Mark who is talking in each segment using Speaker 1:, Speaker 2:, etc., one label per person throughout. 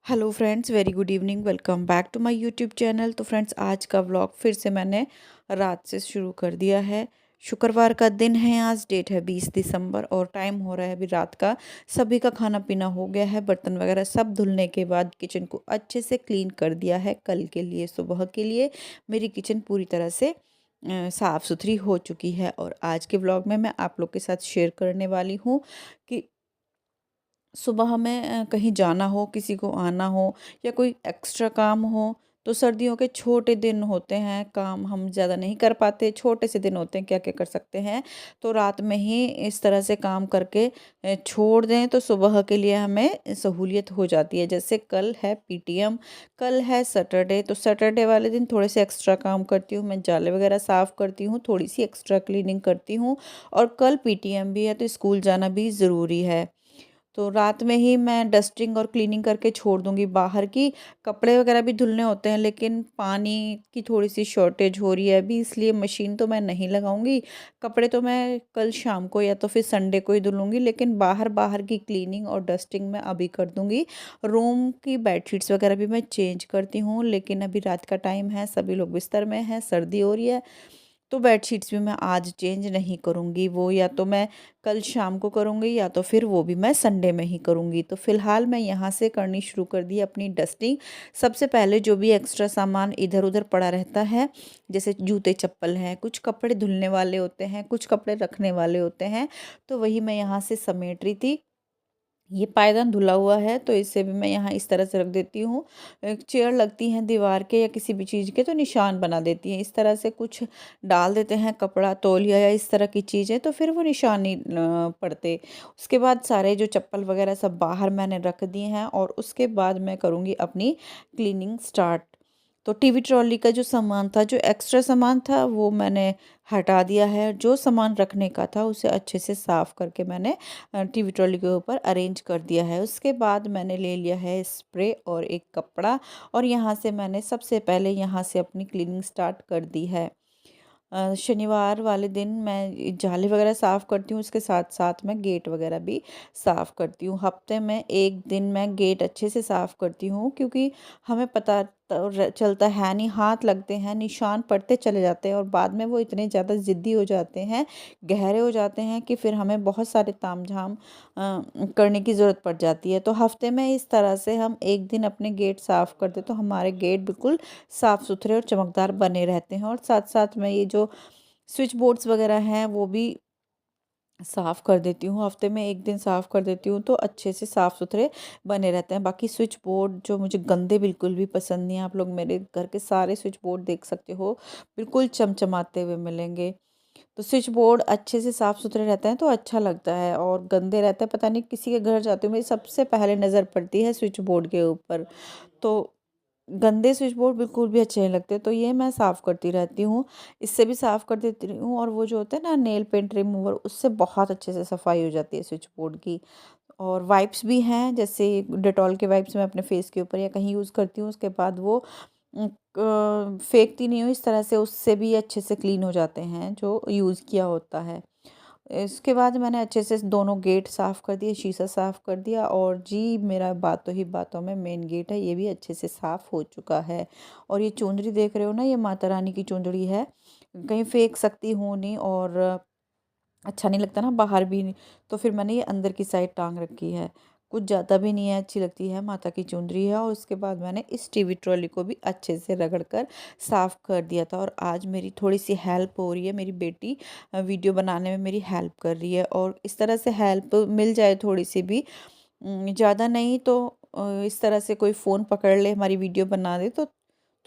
Speaker 1: Hello friends, very good evening. Welcome back to my YouTube channel. तो friends, आज का vlog फिर से मैंने रात से शुरू कर दिया है। शुक्रवार का दिन है, आज डेट है 20 दिसंबर और टाइम हो रहा है अभी रात का। सभी का खाना पीना हो गया है, बर्तन वगैरह सब धुलने के बाद किचन को अच्छे से क्लीन कर दिया है। कल के लिए, सुबह के लिए मेरी किचन पूरी तरह से साफ़ सुथरी हो चुकी है। और आज के व्लॉग में मैं आप लोग के साथ शेयर करने वाली हूँ कि सुबह हमें कहीं जाना हो, किसी को आना हो या कोई एक्स्ट्रा काम हो, तो सर्दियों के छोटे दिन होते हैं, काम हम ज़्यादा नहीं कर पाते, छोटे से दिन होते हैं, क्या क्या कर सकते हैं। तो रात में ही इस तरह से काम करके छोड़ दें तो सुबह के लिए हमें सहूलियत हो जाती है। जैसे कल है पीटीएम, कल है सैटरडे, तो सैटरडे वाले दिन थोड़े से एक्स्ट्रा काम करती हूँ, मैं जाले वगैरह साफ़ करती हूँ, थोड़ी सी एक्स्ट्रा क्लीनिंग करती हूँ। और कल पीटीएम भी है तो स्कूल जाना भी ज़रूरी है। तो रात में ही मैं डस्टिंग और क्लीनिंग करके छोड़ दूंगी बाहर की। कपड़े वगैरह भी धुलने होते हैं, लेकिन पानी की थोड़ी सी शॉर्टेज हो रही है अभी, इसलिए मशीन तो मैं नहीं लगाऊंगी। कपड़े तो मैं कल शाम को या तो फिर संडे को ही धुलूंगी, लेकिन बाहर बाहर की क्लीनिंग और डस्टिंग मैं अभी कर दूंगी। रूम की बेडशीट्स वगैरह भी मैं चेंज करती हूँ, लेकिन अभी रात का टाइम है, सभी लोग बिस्तर में हैं, सर्दी हो रही है। तो बेडशीट्स भी मैं आज चेंज नहीं करूँगी, वो या तो मैं कल शाम को करूँगी या तो फिर वो भी मैं संडे में ही करूँगी। तो फ़िलहाल मैं यहाँ से करनी शुरू कर दी अपनी डस्टिंग। सबसे पहले जो भी एक्स्ट्रा सामान इधर उधर पड़ा रहता है, जैसे जूते चप्पल हैं, कुछ कपड़े धुलने वाले होते हैं, कुछ कपड़े रखने वाले होते हैं, तो वही मैं यहाँ से समेट रही थी। ये पायदान धुला हुआ है तो इसे भी मैं यहाँ इस तरह से रख देती हूँ। एक चेयर लगती हैं दीवार के या किसी भी चीज़ के, तो निशान बना देती हैं। इस तरह से कुछ डाल देते हैं, कपड़ा तौलिया या इस तरह की चीज़ें, तो फिर वो निशान नहीं पड़ते। उसके बाद सारे जो चप्पल वगैरह सब बाहर मैंने रख दिए हैं और उसके बाद मैं करूँगी अपनी क्लीनिंग स्टार्ट। तो टीवी ट्रॉली का जो सामान था, जो एक्स्ट्रा सामान था, वो मैंने हटा दिया है। जो सामान रखने का था उसे अच्छे से साफ़ करके मैंने टीवी ट्रॉली के ऊपर अरेंज कर दिया है। उसके बाद मैंने ले लिया है स्प्रे और एक कपड़ा, और यहाँ से मैंने सबसे पहले यहाँ से अपनी क्लीनिंग स्टार्ट कर दी है। शनिवार वाले दिन मैं जाली वगैरह साफ़ करती हूँ, उसके साथ साथ मैं गेट वगैरह भी साफ़ करती हूँ। हफ्ते में एक दिन मैं गेट अच्छे से साफ़ करती हूँ, क्योंकि हमें पता तो चलता है नहीं, हाथ लगते हैं, निशान पड़ते चले जाते हैं और बाद में वो इतने ज़्यादा ज़िद्दी हो जाते हैं, गहरे हो जाते हैं कि फिर हमें बहुत सारे तामझाम करने की ज़रूरत पड़ जाती है। तो हफ्ते में इस तरह से हम एक दिन अपने गेट साफ़ कर दे तो हमारे गेट बिल्कुल साफ़ सुथरे और चमकदार बने रहते हैं। और साथ साथ में ये जो स्विच बोर्ड्स वगैरह हैं वो भी साफ़ कर देती हूँ, हफ्ते में एक दिन साफ़ कर देती हूँ तो अच्छे से साफ़ सुथरे बने रहते हैं। बाकी स्विच बोर्ड जो मुझे गंदे बिल्कुल भी पसंद नहीं है, आप लोग मेरे घर के सारे स्विच बोर्ड देख सकते हो, बिल्कुल चमचमाते हुए मिलेंगे। तो स्विच बोर्ड अच्छे से साफ़ सुथरे रहते हैं तो अच्छा लगता है, और गंदे रहते हैं, पता नहीं किसी के घर जाती हूँ मेरी सबसे पहले नज़र पड़ती है स्विच बोर्ड के ऊपर। तो गंदे स्विच बोर्ड बिल्कुल भी अच्छे नहीं लगते, तो ये मैं साफ़ करती रहती हूँ। इससे भी साफ़ कर देती हूँ, और वो जो होता है ना नेल पेंट रिमूवर, उससे बहुत अच्छे से सफाई हो जाती है स्विच बोर्ड की। और वाइप्स भी हैं, जैसे डेटॉल के वाइप्स मैं अपने फेस के ऊपर या कहीं यूज़ करती हूँ, उसके बाद वो फेंकती नहीं हूँ, इस तरह से उससे भी अच्छे से क्लीन हो जाते हैं जो यूज़ किया होता है। इसके बाद मैंने अच्छे से दोनों गेट साफ़ कर दिए, शीशा साफ़ कर दिया, और जी मेरा बातों ही बातों में मेन गेट है, ये भी अच्छे से साफ़ हो चुका है। और ये चुंदड़ी देख रहे हो ना, ये माता रानी की चुंदड़ी है, कहीं फेंक सकती हूँ नहीं, और अच्छा नहीं लगता ना बाहर भी नहीं, तो फिर मैंने ये अंदर की साइड टांग रखी है। कुछ ज़्यादा भी नहीं है, अच्छी लगती है, माता की चुनरी है। और उसके बाद मैंने इस टीवी ट्रॉली को भी अच्छे से रगड़ कर साफ़ कर दिया था। और आज मेरी थोड़ी सी हेल्प हो रही है, मेरी बेटी वीडियो बनाने में मेरी हेल्प कर रही है, और इस तरह से हेल्प मिल जाए थोड़ी सी भी, ज़्यादा नहीं तो इस तरह से कोई फ़ोन पकड़ ले हमारी वीडियो बना दे, तो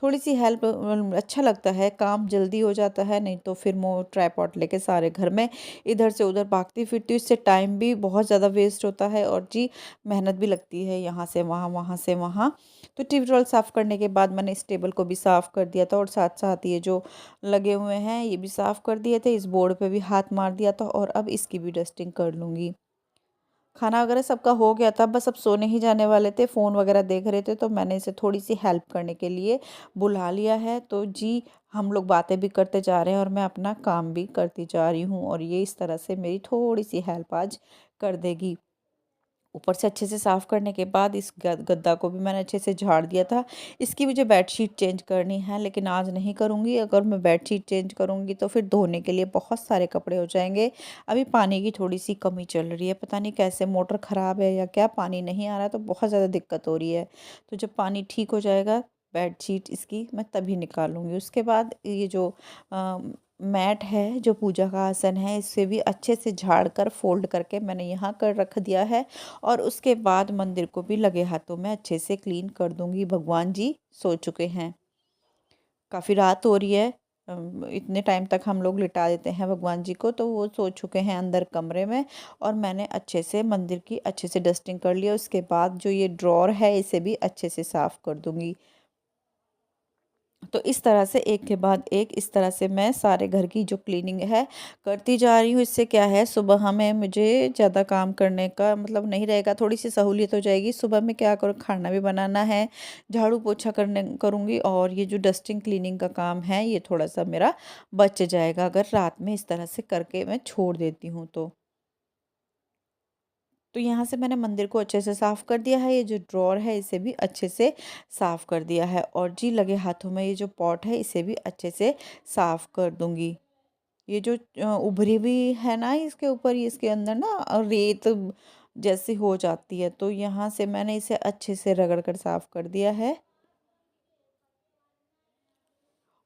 Speaker 1: थोड़ी सी हेल्प अच्छा लगता है, काम जल्दी हो जाता है। नहीं तो फिर मैं ट्राइपॉड लेके सारे घर में इधर से उधर भागती फिरती हूँ, इससे टाइम भी बहुत ज़्यादा वेस्ट होता है, और जी मेहनत भी लगती है, यहाँ से वहाँ वहाँ से वहाँ। तो टिप रोल साफ़ करने के बाद मैंने इस टेबल को भी साफ़ कर दिया था, और साथ साथ ये जो लगे हुए हैं ये भी साफ़ कर दिए थे, इस बोर्ड पे भी हाथ मार दिया था, और अब इसकी भी डस्टिंग कर लूँगी। खाना वगैरह सबका हो गया था, बस अब सोने ही जाने वाले थे, फ़ोन वगैरह देख रहे थे, तो मैंने इसे थोड़ी सी हेल्प करने के लिए बुला लिया है। तो जी हम लोग बातें भी करते जा रहे हैं और मैं अपना काम भी करती जा रही हूँ, और ये इस तरह से मेरी थोड़ी सी हेल्प आज कर देगी। ऊपर से अच्छे से साफ़ करने के बाद इस गद्दा को भी मैंने अच्छे से झाड़ दिया था। इसकी मुझे बेडशीट चेंज करनी है, लेकिन आज नहीं करूँगी। अगर मैं बेडशीट चेंज करूँगी तो फिर धोने के लिए बहुत सारे कपड़े हो जाएंगे। अभी पानी की थोड़ी सी कमी चल रही है, पता नहीं कैसे मोटर ख़राब है या क्या, पानी नहीं आ रहा है तो बहुत ज़्यादा दिक्कत हो रही है। तो जब पानी ठीक हो जाएगा बेडशीट इसकी मैं तभी निकालूंगी। उसके बाद ये जो मैट है, जो पूजा का आसन है, इससे भी अच्छे से झाड़ कर फोल्ड करके मैंने यहाँ कर रख दिया है। और उसके बाद मंदिर को भी लगे हाथों में अच्छे से क्लीन कर दूंगी। भगवान जी सो चुके हैं, काफ़ी रात हो रही है। इतने टाइम तक हम लोग लिटा देते हैं भगवान जी को, तो वो सो चुके हैं अंदर कमरे में। और मैंने अच्छे से मंदिर की अच्छे से डस्टिंग कर लिया। उसके बाद जो ये ड्रॉर है इसे भी अच्छे से साफ़ कर दूंगी। तो इस तरह से एक के बाद एक इस तरह से मैं सारे घर की जो क्लीनिंग है करती जा रही हूँ। इससे क्या है, सुबह हमें मुझे ज़्यादा काम करने का मतलब नहीं रहेगा, थोड़ी सी सहूलियत हो जाएगी। सुबह में क्या करूँ, खाना भी बनाना है, झाड़ू पोछा करने करूँगी, और ये जो डस्टिंग क्लीनिंग का काम है ये थोड़ा सा मेरा बच जाएगा अगर रात में इस तरह से करके मैं छोड़ देती हूँ तो। तो यहाँ से मैंने मंदिर को अच्छे से साफ़ कर दिया है। ये जो ड्रॉर है इसे भी अच्छे से साफ़ कर दिया है। और जी लगे हाथों में ये जो पॉट है इसे भी अच्छे से साफ़ कर दूंगी। ये जो उभरी हुई है ना, इसके ऊपर इसके अंदर ना रेत जैसी हो जाती है, तो यहाँ से मैंने इसे अच्छे से रगड़ कर साफ़ कर दिया है।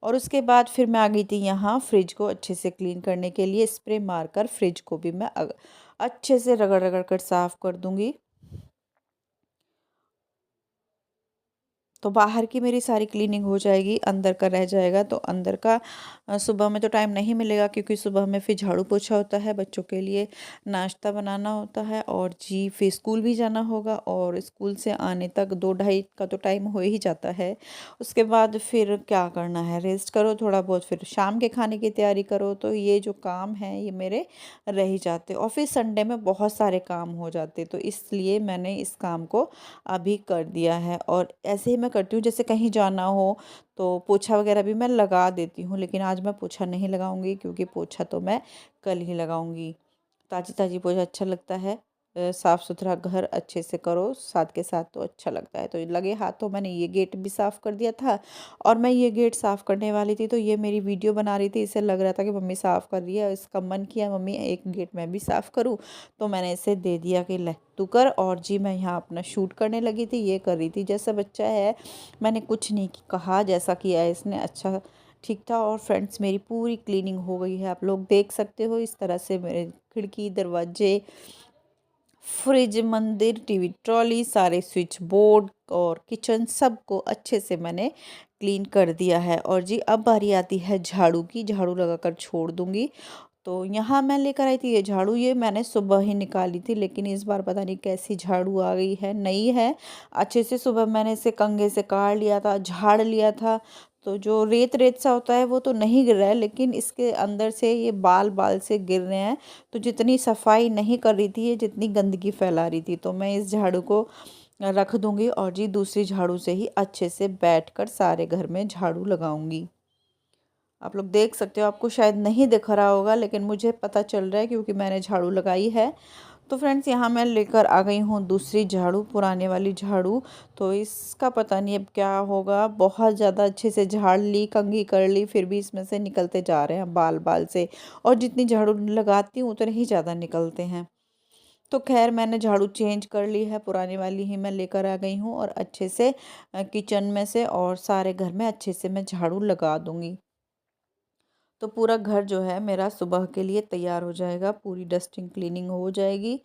Speaker 1: और उसके बाद फिर मैं आ गई थी यहाँ फ्रिज को अच्छे से क्लीन करने के लिए। स्प्रे मारकर फ्रिज को भी मैं अच्छे से रगड़ रगड़ कर साफ़ कर दूंगी। तो बाहर की मेरी सारी क्लीनिंग हो जाएगी, अंदर का रह जाएगा। तो अंदर का सुबह में तो टाइम नहीं मिलेगा, क्योंकि सुबह में फिर झाड़ू पोछा होता है, बच्चों के लिए नाश्ता बनाना होता है, और जी फिर स्कूल भी जाना होगा। और स्कूल से आने तक 2 ढाई का तो टाइम हो ही जाता है। उसके बाद फिर क्या करना है, रेस्ट करो थोड़ा बहुत, फिर शाम के खाने की तैयारी करो। तो ये जो काम है ये मेरे रह ही जाते, और फिर संडे में बहुत सारे काम हो जाते, तो इसलिए मैंने इस काम को अभी कर दिया है। और ऐसे ही मैं करती हूँ, जैसे कहीं जाना हो तो पोछा वगैरह भी मैं लगा देती हूँ, लेकिन आज मैं पोछा नहीं लगाऊंगी, क्योंकि पोछा तो मैं कल ही लगाऊंगी। ताज़ी ताज़ी पोछा अच्छा लगता है। साफ़ सुथरा घर अच्छे से करो साथ के साथ तो अच्छा लगता है। तो लगे हाथों मैंने ये गेट भी साफ़ कर दिया था। और मैं ये गेट साफ़ करने वाली थी तो ये मेरी वीडियो बना रही थी, इसे लग रहा था कि मम्मी साफ़ कर रही है, इसका मन किया मम्मी एक गेट मैं भी साफ़ करूँ। तो मैंने इसे दे दिया कि ले तू कर। और जी मैं यहाँ अपना शूट करने लगी थी, ये कर रही थी। जैसा बच्चा है, मैंने कुछ नहीं कहा, जैसा किया है इसने अच्छा ठीक था। और फ्रेंड्स मेरी पूरी क्लीनिंग हो गई है, आप लोग देख सकते हो। इस तरह से मेरे खिड़की, दरवाजे, फ्रिज, मंदिर, टीवी ट्रॉली, सारे स्विच बोर्ड और किचन सबको अच्छे से मैंने क्लीन कर दिया है। और जी अब बारी आती है झाड़ू की, झाड़ू लगाकर छोड़ दूंगी। तो यहाँ मैं लेकर आई थी ये झाड़ू, ये मैंने सुबह ही निकाली थी, लेकिन इस बार पता नहीं कैसी झाड़ू आ गई है, नई है। अच्छे से सुबह मैंने इसे कंघे से काट लिया था, झाड़ लिया था। तो जो रेत रेत सा होता है वो तो नहीं गिर रहा है, लेकिन इसके अंदर से ये बाल बाल से गिर रहे हैं। तो जितनी सफाई नहीं कर रही थी ये, जितनी गंदगी फैला रही थी, तो मैं इस झाड़ू को रख दूंगी। और जी दूसरी झाड़ू से ही अच्छे से बैठकर सारे घर में झाड़ू लगाऊंगी। आप लोग देख सकते हो, आपको शायद नहीं दिख रहा होगा, लेकिन मुझे पता चल रहा है क्योंकि मैंने झाड़ू लगाई है। तो फ्रेंड्स यहाँ मैं लेकर आ गई हूँ दूसरी झाड़ू, पुराने वाली झाड़ू। तो इसका पता नहीं अब क्या होगा, बहुत ज़्यादा अच्छे से झाड़ ली, कंघी कर ली, फिर भी इसमें से निकलते जा रहे हैं बाल बाल से। और जितनी झाड़ू लगाती हूँ उतने ही ज़्यादा निकलते हैं। तो खैर मैंने झाड़ू चेंज कर ली है, पुरानी वाली ही मैं लेकर आ गई हूँ। और अच्छे से किचन में से और सारे घर में अच्छे से मैं झाड़ू लगा दूँगी। तो पूरा घर जो है मेरा सुबह के लिए तैयार हो जाएगा, पूरी डस्टिंग क्लीनिंग हो जाएगी।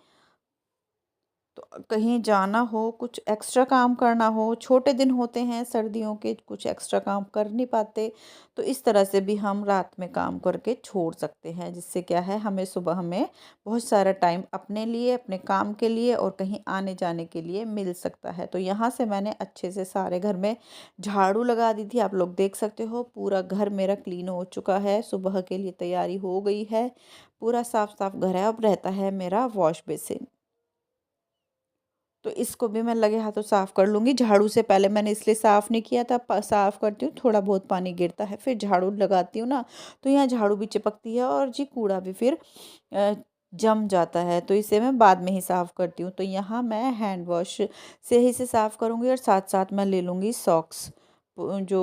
Speaker 1: तो कहीं जाना हो, कुछ एक्स्ट्रा काम करना हो, छोटे दिन होते हैं सर्दियों के, कुछ एक्स्ट्रा काम कर नहीं पाते, तो इस तरह से भी हम रात में काम करके छोड़ सकते हैं, जिससे क्या है हमें सुबह में बहुत सारा टाइम अपने लिए, अपने काम के लिए और कहीं आने जाने के लिए मिल सकता है। तो यहाँ से मैंने अच्छे से सारे घर में झाड़ू लगा दी थी, आप लोग देख सकते हो पूरा घर मेरा क्लीन हो चुका है, सुबह के लिए तैयारी हो गई है, पूरा साफ साफ घर है। अब रहता है मेरा वॉश बेसिन, तो इसको भी मैं लगे हाथों साफ़ कर लूँगी। झाड़ू से पहले मैंने इसलिए साफ़ नहीं किया था, साफ़ करती हूँ थोड़ा बहुत पानी गिरता है, फिर झाड़ू लगाती हूँ ना, तो यहाँ झाड़ू भी चिपकती है और जी कूड़ा भी फिर जम जाता है, तो इसे मैं बाद में ही साफ़ करती हूँ। तो यहाँ मैं हैंड वॉश से ही इसे साफ़ करूँगी और साथ साथ मैं ले लूँगी सॉक्स। जो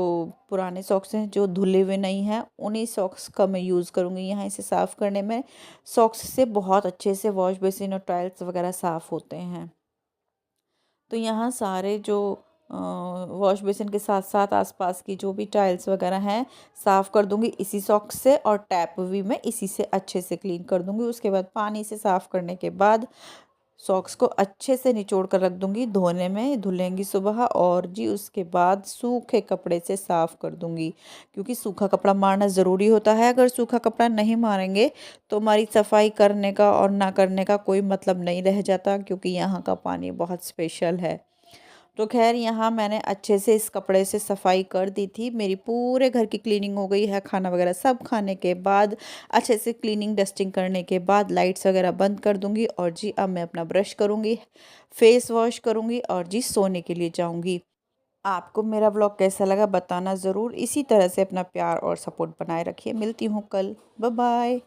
Speaker 1: पुराने सॉक्स हैं जो धुले हुए नहीं हैं, उन्हीं सॉक्स का मैं यूज़ करूँगी यहाँ इसे साफ़ करने में। सॉक्स से बहुत अच्छे से वॉश बेसिन और टाइल्स वगैरह साफ़ होते हैं। तो यहाँ सारे जो वॉश बेसिन के साथ साथ आसपास की जो भी टाइल्स वगैरह हैं साफ़ कर दूंगी इसी सॉक्स से, और टैप भी मैं इसी से अच्छे से क्लीन कर दूंगी। उसके बाद पानी से साफ़ करने के बाद सॉक्स को अच्छे से निचोड़ कर रख दूंगी धोने में, धुलेंगी सुबह, और जी उसके बाद सूखे कपड़े से साफ़ कर दूंगी, क्योंकि सूखा कपड़ा मारना ज़रूरी होता है। अगर सूखा कपड़ा नहीं मारेंगे तो हमारी सफाई करने का और ना करने का कोई मतलब नहीं रह जाता, क्योंकि यहाँ का पानी बहुत स्पेशल है। तो खैर यहाँ मैंने अच्छे से इस कपड़े से सफाई कर दी थी। मेरी पूरे घर की क्लीनिंग हो गई है। खाना वगैरह सब खाने के बाद अच्छे से क्लीनिंग डस्टिंग करने के बाद लाइट्स वगैरह बंद कर दूंगी, और जी अब मैं अपना ब्रश करूँगी, फेस वॉश करूँगी, और जी सोने के लिए जाऊँगी। आपको मेरा ब्लॉग कैसा लगा बताना ज़रूर। इसी तरह से अपना प्यार और सपोर्ट बनाए रखिए। मिलती हूँ कल। Bye bye.